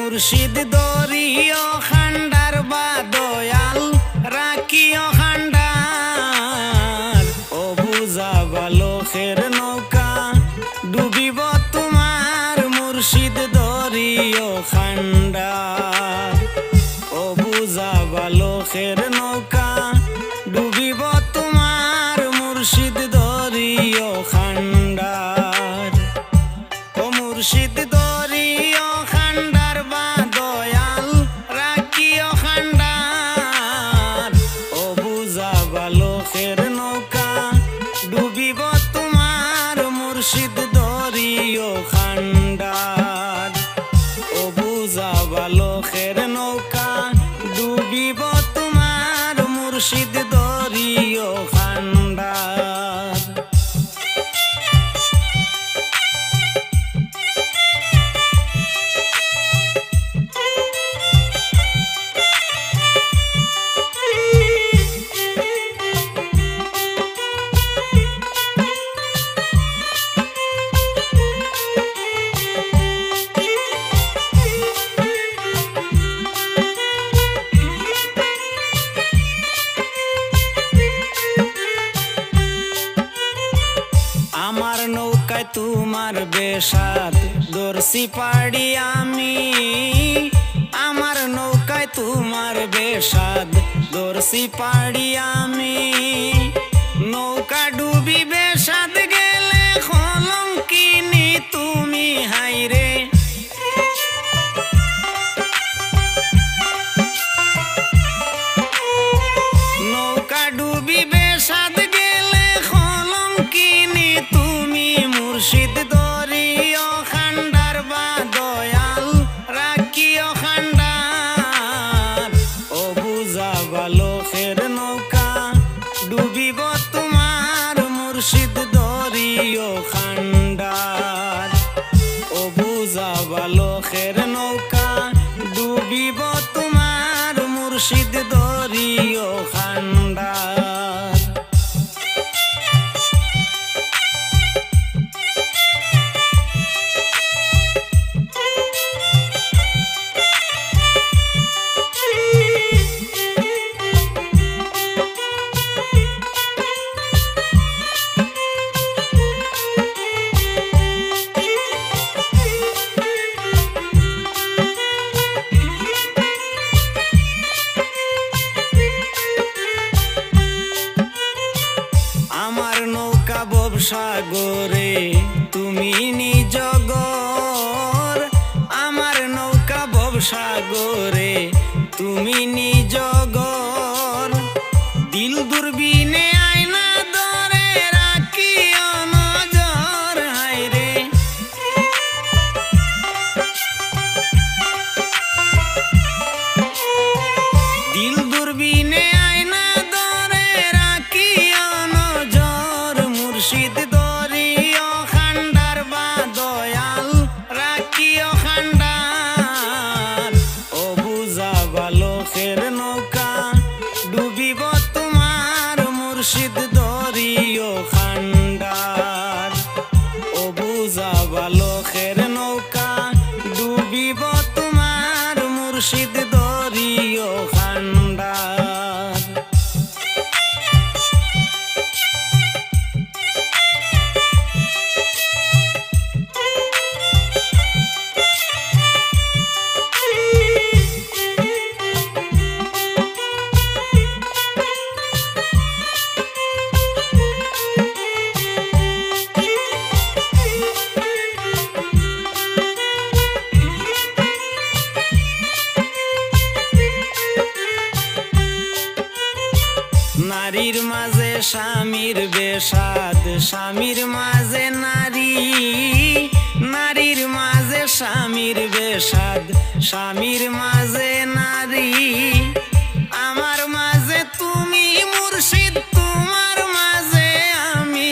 মুর্শিদ দরিও খান্ডার বা দয়াল রাখিও খান্ডার ও বুঝা বালকের নৌকা ডুবিব তোমার মুর্শিদ দরিও খান্ডার ও বুঝা বালকের নৌকা ডুবিব তোমার মুর্শিদ দরিও খান্ডার ও মুর্শিদ দরিও মুর্শিদ দরিও খান্ডার ও বুঝা বালকের নৌকা ডুবিব তোমার মুর্শিদ দরিও খান্ডার আমার নৌকায় তোমার বেশাদ দর্শি পাড়ি আমি আমার নৌকায় তোমার বেশাদ দর্শি পাড়ি আমি নৌকা ডুবি বেশাদ গেলে কলঙ্কিনী তুমি হাইরে নৌকা ডুবি বেশাদ মুর্শিদ দরিও খান্ডার বা দয়াল রাখিও খান্ডার ও বুঝা বালকের নৌকা ডুবিব তোমার মুর্শিদ দরিও খান্ডার ও বুঝা বালকের নৌকা ডুবিব তোমার মুর্শিদ দরিও খান্ডার সাগরে তুমি নিজগর আমার নৌকা ভবসাগরে তুমি নিজগর দিল দূরবীনে আয়না ধরে রাখিও নজর হায়রে দিল দূরবীনে আয়না ধরে রাখিও নজর মুর্শিদ দরিও খান্ডার বা দয়াল রাখিও খান্ডার ও বুঝা বালকের নৌকা ডুবিব তোমার মুর্শিদ দরিও খান্ডার ও বুঝা বালকের নৌকা ডুবিব তোমার মুর্শিদ দরিও খান্ডার নারীর মাঝে স্বামীর বেশাদ স্বামীর মাঝে নারী নারীর মাঝে স্বামীর বেশাদ স্বামীর মাঝে নারী আমার মাঝে তুমি মুর্শিদ তোমার মাঝে আমি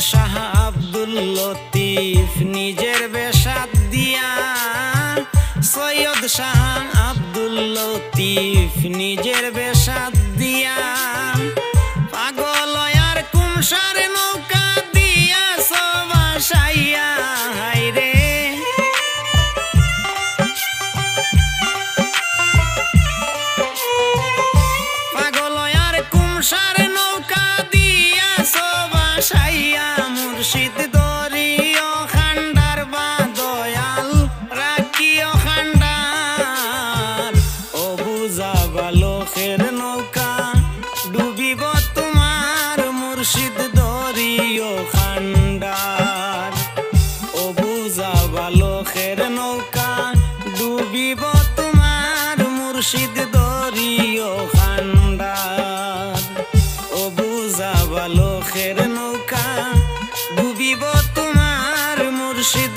শাহ আব্দুল লতিফ নিজের বেশাদ দিয়া, সৈয়দ শাহ আব্দুল লতিফ নিজের বেশাদ দিয়া, পাগল আর কুমসার নৌকা দিয়া সবাসাইয়া হাইরে। পাগল আর কুমসার নৌকা দিয়া সবাসাইয়া মুর্শিদ দরিও খান্ডার বা দয়াল রাখিও খান্ডার। ও বুঝা বালকের নৌকা ডুবিব তোমার মুর্শিদ দরিও খান্ডার। ও বুঝা বালকের নৌকা ডুবিব তোমার মুর্শিদ দরিও খান্ডার। ও বুঝা বালকের নৌকা ডুবিব তোমার মুর্শিদ